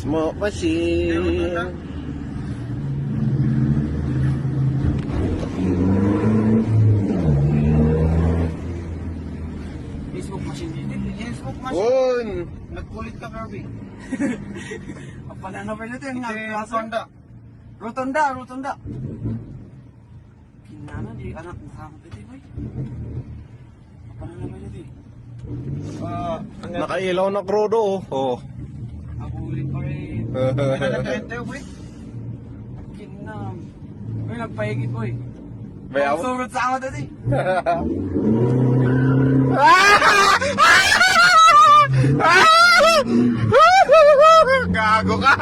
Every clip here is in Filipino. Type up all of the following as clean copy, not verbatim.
Smoke machine. Facebook machine dito. Facebook machine. Un. Nagkulit ka, Kirby. Ang pananabar nito yung Rotonda. Rotonda. Kinana, di anak nakakot ito, boy. Ang pananabar nito eh. Nakailaw na krudo, oh. Abulin pa rin. Pinagkakente, boy. Kinam. Uy, nagpahigit, boy. Bayaw? Surot sa ako dati. Gago ka.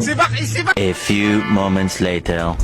Sibak. A few moments later.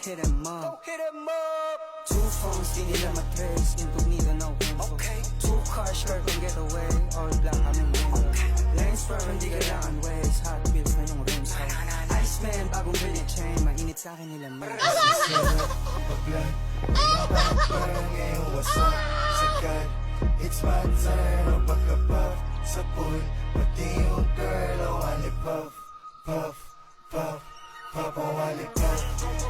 Hit him up. Two phones, di nila matrace. Incognito, no info. Two cars, skirt and getaway. All black, I'm in window. Lanes firm, hindi kailangan ways. Hot wheels na yung rims ko. Iceman, bagong bill chain. Mainit sa'kin nila man. What's up? Sagat, it's my turn. Magpakapuff sa pool. Pati yung girl, I want it puff, puff, puff, puff, I want it puff.